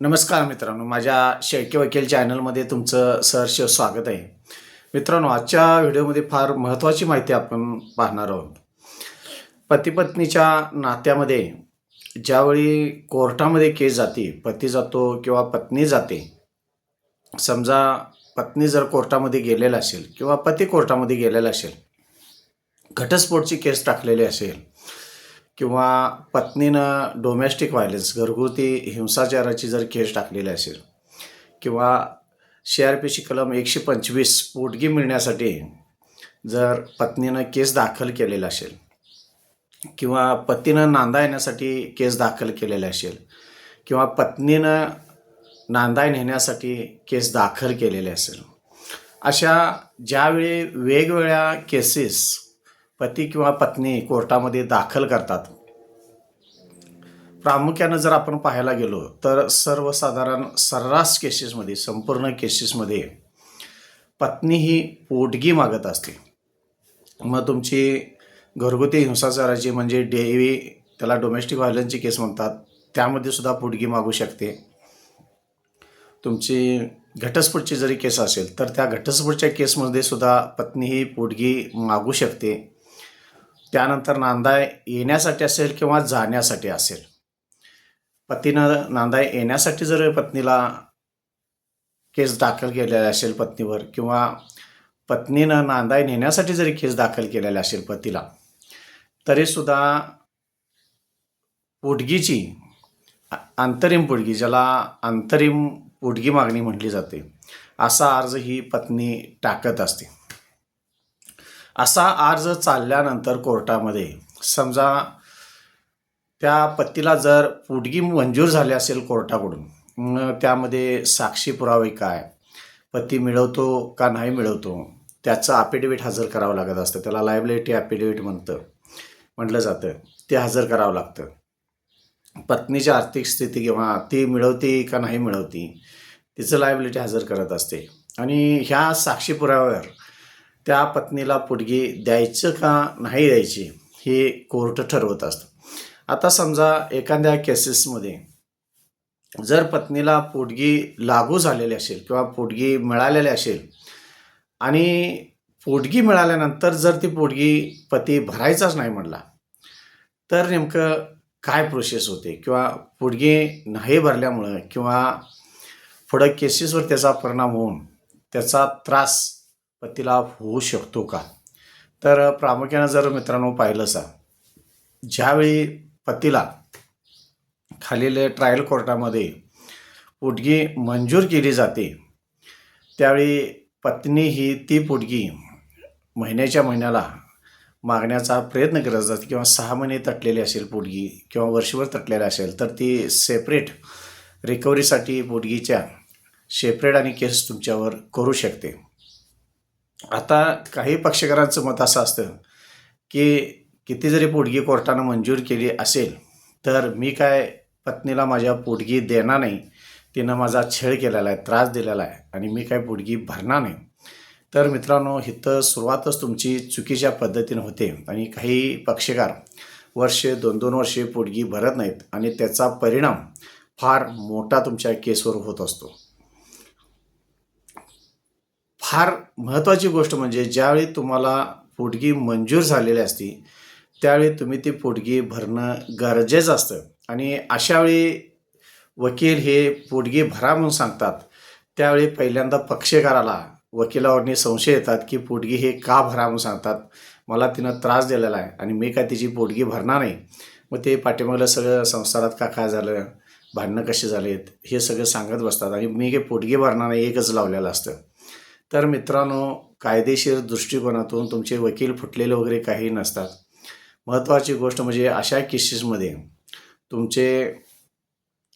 नमस्कार मित्रांनो, माझ्या शेळके वकील चॅनलमध्ये तुमचं सहर्ष स्वागत आहे. मित्रांनो, आजच्या व्हिडिओमध्ये फार महत्त्वाची माहिती आपण पाहणार आहोत. पती-पत्नीच्या नात्यामध्ये ज्यावेळी कोर्टामध्ये केस जाते, पती जातो किंवा पत्नी जाते. समजा पत्नी जर कोर्टामध्ये गेलेला असेल किंवा पती कोर्टामध्ये गेलेला असेल, घटस्फोटची केस टाकलेली असेल किंवा पत्नीनं डोमेस्टिक व्हायलन्स घरगुती हिंसाचाराची जर केस टाकलेली असेल किंवा CRPC कलम 125 पोटगी मिळण्यासाठी जर पत्नीनं केस दाखल केलेला असेल किंवा पतीनं नांदा येण्यासाठी केस दाखल केलेला असेल किंवा पत्नीनं नांदा नेण्यासाठी केस दाखल केलेले असेल, अशा ज्यावेळी वेगवेगळ्या केसेस पती किंवा पत्नी कोर्टामध्ये दाखल करतात, प्रामुख्यानं जर आपण पाहायला गेलो तर सर्वसाधारण सर्रास केसेसमध्ये, संपूर्ण केसेसमध्ये पत्नी ही पोटगी मागत असते. मग तुमची घरगुती हिंसाचाराची म्हणजे DV, त्याला डोमेस्टिक व्हायलन्सची केस म्हणतात, त्यामध्ये सुद्धा पोटगी मागू शकते. तुमची घटस्फोटची जरी केस असेल तर त्या घटस्फोटच्या केसमध्ये सुद्धा पत्नी ही पोटगी मागू शकते. त्यानंतर नांदा येण्यासाठी असेल किंवा जाण्यासाठी असेल, पतीनं नांदा येण्यासाठी जर पत्नीला केस दाखल केलेला असेल पत्नीवर किंवा पत्नीनं नांदा नेण्यासाठी जरी केस दाखल केलेला असेल पतीला, तरीसुद्धा पोटगीची अंतरिम पोटगी, ज्याला अंतरिम पोटगी मागणी म्हटली जाते, असा अर्ज ही पत्नी टाकत असते. असा अर्ज चालल्यानंतर कोर्टामध्ये समजा त्या पतीला जर पोटगी मंजूर झाली असेल कोर्टाकडून, मग त्यामध्ये साक्षी पुरावे काय, पती मिळवतो का नाही मिळवतो, त्याचं अफिडेविट हजर करावं लागत असतं. त्याला लायबिलिटी अफिडेविट म्हटलं जातं, ते हजर करावं लागतं. पत्नीची आर्थिक स्थिती किंवा ती मिळवते का नाही मिळवती, तिचं लायबिलिटी हजर करत असते. आणि ह्या साक्षी पुराव्यावर त्या पत्नीला पोटगी द्यायचं का नाही द्यायची हे कोर्ट ठरवत असतं. आता समजा एखाद्या केसेसमध्ये जर पत्नीला पोटगी लागू झालेली असेल किंवा पोटगी मिळालेली असेल आणि पोटगी मिळाल्यानंतर जर ती पोटगी पती भरायचाच नाही म्हटला, तर नेमकं काय प्रोसेस होते किंवा पोटगी नाही भरल्यामुळं किंवा पुढं केसेसवर त्याचा परिणाम होऊन त्याचा त्रास पतीला होऊ शकतो का? तर प्रामुख्यानं जर मित्रांनो पाहिलं सा, ज्यावेळी पतीला खालील ट्रायल कोर्टामध्ये पोटगी मंजूर केली जाते, त्यावेळी पत्नी ही ती पोटगी महिन्याच्या महिन्याला मागण्याचा प्रयत्न करत जाते किंवा 6 महिने तटलेली असेल पोटगी किंवा वर्षभर तटलेली असेल तर ती सेपरेट रिकव्हरीसाठी पोटगीच्या सेपरेट आणि केस तुमच्यावर करू शकते. आता काही पक्षकारांचं मत असं असतं की किती जरी पोटगी कोर्टानं मंजूर केली असेल तर मी काय पत्नीला माझ्या पोटगी देणार नाही, तिनं माझा छळ केलेला आहे, त्रास दिलेला आहे आणि मी काय पोटगी भरणार नाही. तर मित्रांनो, इथं सुरुवातच तुमची चुकीच्या पद्धतीनं होते आणि काही पक्षकार वर्ष 2-2 वर्षे पोटगी भरत नाहीत आणि त्याचा परिणाम फार मोठा तुमच्या केसवर होत असतो. फार महत्त्वाची गोष्ट म्हणजे ज्यावेळी तुम्हाला पोटगी मंजूर झालेली असते त्यावेळी तुम्ही ती पोटगी भरणं गरजेचं असतं. आणि अशावेळी वकील हे पोटगी भरा म्हणून सांगतात, त्यावेळी पहिल्यांदा पक्षकाराला वकिलावरनी संशय येतात की पोटगी हे का भरा म्हणून सांगतात, मला तिनं त्रास दिलेला आहे आणि मी काय तिची पोटगी भरणार नाही. मग ते पाठीमागलं सगळं संसारात का काय झालं, भांडणं कशी झालीत, हे सगळं सांगत बसतात आणि मी काही पोटगी भरणार नाही एकच लावलेलं असतं. तर मित्रांनो, कायदेशीर दृष्टिकोनातून तुमचे वकील फुटलेले वगैरे काही नसतात. महत्त्वाची गोष्ट म्हणजे अशा केसेसमध्ये तुमचे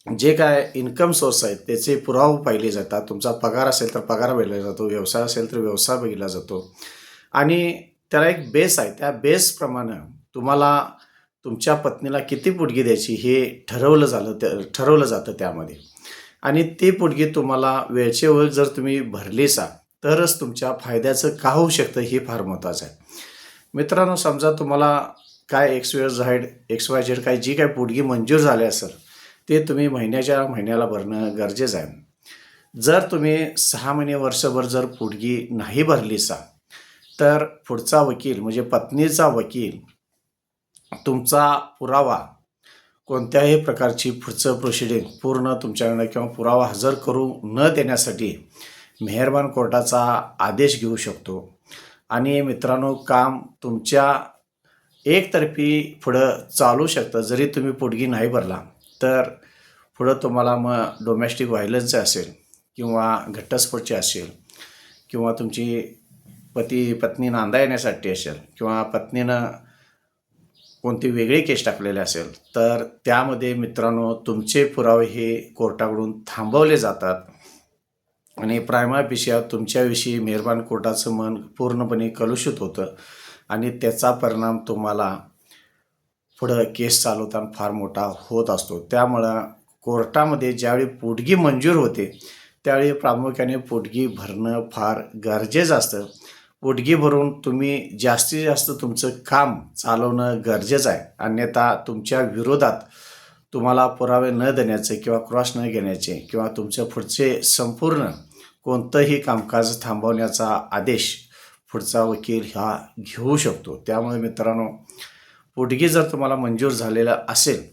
जे काय इन्कम सोर्स आहेत त्याचे पुरावे पाहिले जातात. तुमचा पगार असेल तर पगार बघितला जातो, व्यवसाय असेल तर व्यवसाय बघितला जातो आणि त्याला एक बेस आहे. त्या बेसप्रमाणे तुम्हाला तुमच्या पत्नीला किती पोटगी द्यायची हे ठरवलं जातं त्यामध्ये. आणि ती पोटगी तुम्हाला वेळचे वेळ जर तुम्ही भरलीसा तरच तुमच्या फायद्याचं का होऊ शकतं हे फार महत्त्वाचं आहे. मित्रांनो, समजा तुम्हाला काय XYZ काय जी काय पोटगी मंजूर झाली असेल ते तुम्ही महिन्याला भरणं गरजेचं आहे. जर तुम्ही 6 महिने वर्षभर जर पोटगी नाही भरलीसा, तर पुढचा वकील म्हणजे पत्नीचा वकील तुमचा पुरावा कोणत्याही प्रकारची पुढचं प्रोसिडिंग पूर्ण तुमच्याकडं किंवा पुरावा हजर करू न देण्यासाठी मेहरबान कोर्टाचा आदेश घेऊ शकतो. आणि मित्रांनो, काम तुमच्या एकतर्फी पुढं चालू शकतं. जरी तुम्ही पोटगी नाही भरला तर पुढं तुम्हाला मग डोमेस्टिक व्हायलन्सचे असेल किंवा घटस्फोटचे असेल किंवा तुमची पत्नी नांदा येण्यासाठी असेल किंवा पत्नीनं कोणती वेगळी केस टाकलेली असेल, तर त्यामध्ये मित्रांनो तुमचे पुरावे हे कोर्टाकडून थांबवले जातात आणि प्रायमा फेशिया तुमच्याविषयी मेहरबान कोर्टाचं मन पूर्णपणे कलुषित होतं आणि त्याचा परिणाम तुम्हाला पुढं केस चालवताना फार मोठा होत असतो. त्यामुळं कोर्टामध्ये ज्यावेळी पोटगी मंजूर होते त्यावेळी प्रामुख्याने पोटगी भरणं फार गरजेचं असतं. पोटगी भरून तुम्ही जास्तीत जास्त तुमचं काम चालवणं गरजेचं आहे. अन्यथा तुमच्या विरोधात तुम्हाला पुरावे न देण्याचे किंवा क्रॉस न घेण्याचे किंवा तुमच्या पुढचे संपूर्ण कोणतंही कामकाज थांबवण्याचा आदेश पुढचा वकील हा घेऊ शकतो. त्यामुळे मित्रांनो, पोटगी जर तुम्हाला मंजूर झालेलं असेल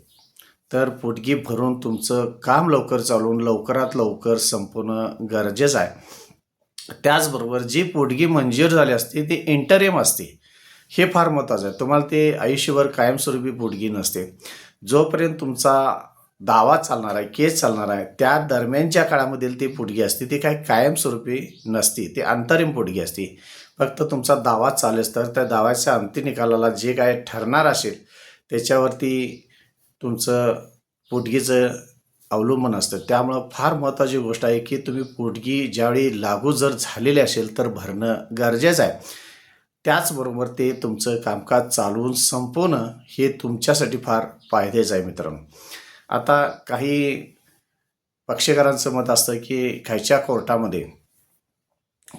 तर पोटगी भरून तुमचं काम लवकर चालवून लवकरात लवकर संपवणं गरजेचं आहे. त्याचबरोबर जी पोटगी मंजूर झाली असते ती इंटरिम असते, हे फार महत्त्वाचं आहे. तुम्हाला ते आयुष्यभर कायमस्वरूपी पोटगी नसते. जोपर्यंत तुमचा दावा चालणार आहे, केस चालणार आहे, त्या दरम्यानच्या काळामधील ती पोटगी असते, ती काही कायमस्वरूपी नसते, ती अंतरिम पोटगी असते. फक्त तुमचा दावा चालेल तर त्या दाव्याच्या अंतिम निकालाला जे काय ठरणार असेल त्याच्यावरती तुमचं पोटगीचं अवलंबन असतं. त्यामुळं फार महत्त्वाची गोष्ट आहे की तुम्ही पोटगी ज्यावेळी लागू जर झालेली असेल तर भरणं गरजेचं आहे. त्याचबरोबर ते तुमचं कामकाज चालवून संपवणं हे तुमच्यासाठी फार फायद्याचं आहे मित्रांनो. आता काही पक्षकारांचं मत असतं की खायच्या कोर्टामध्ये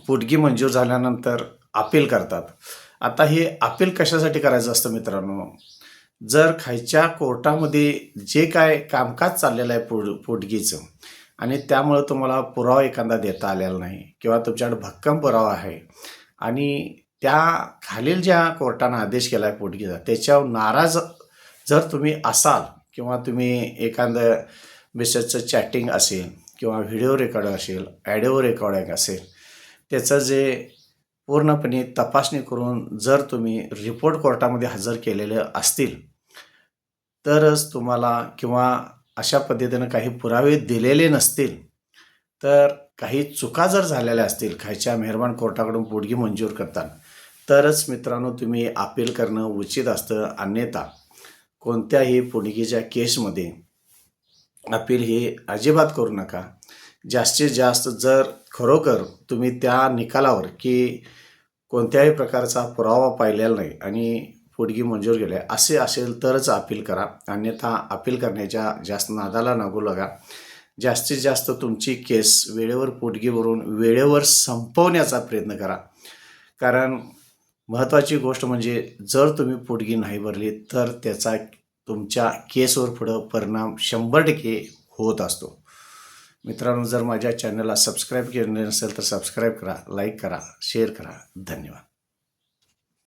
पोटगी मंजूर झाल्यानंतर अपील करतात. आता हे अपील कशासाठी करायचं असतं मित्रांनो? जर खायच्या कोर्टामध्ये जे काय कामकाज चाललेलं आहे पोटगीचं आणि त्यामुळं तुम्हाला पुरावा एखादा देता आलेला नाही किंवा तुमच्याकडे भक्कम पुरावा आहे आणि त्या खालील ज्या कोर्टानं आदेश केला आहे पोटगीचा त्याच्यावर नाराज जर तुम्ही असाल किंवा तुम्ही एखादं मेसेजचं चॅटिंग असेल किंवा व्हिडिओ रेकॉर्ड असेल, ऑडिओ रेकॉर्डिंग असेल, त्याचं जे पूर्णपणे तपासणी करून जर तुम्ही रिपोर्ट कोर्टामध्ये हजर केलेले असतील तरच तुम्हाला किंवा अशा पद्धतीनं काही पुरावे दिलेले नसतील तर काही चुका जर झालेल्या असतील खायच्या मेहरबान कोर्टाकडून पोटगी मंजूर करताना तरच मित्रांनो तुम्ही अपील करणं उचित असतं. अन्यथा कोणत्याही पोटगीच्या केसमध्ये अपील हे अजिबात करू नका. जास्तीत जास्त जर खरोखर तुम्ही त्या निकालावर की कोणत्याही प्रकारचा पुरावा पाहिलेला नाही आणि पोटगी मंजूर केली आहे असे असेल तरच अपील करा. अन्यथा अपील करण्याच्या जास्त नादाला लागू नका. जास्तीत जास्त तुमची केस वेळेवर पोटगी भरून वेळेवर संपवण्याचा प्रयत्न करा. कारण महत्त्वाची गोष्ट म्हणजे जर तुम्ही पोटगी नाही भरली तर त्याचा तुमच्या केसवर पुढं परिणाम 100% होत असतो. मित्रांनो, जर माझ्या चॅनलला सबस्क्राईब केले नसेल तर सबस्क्राईब करा, लाईक करा, शेअर करा. धन्यवाद.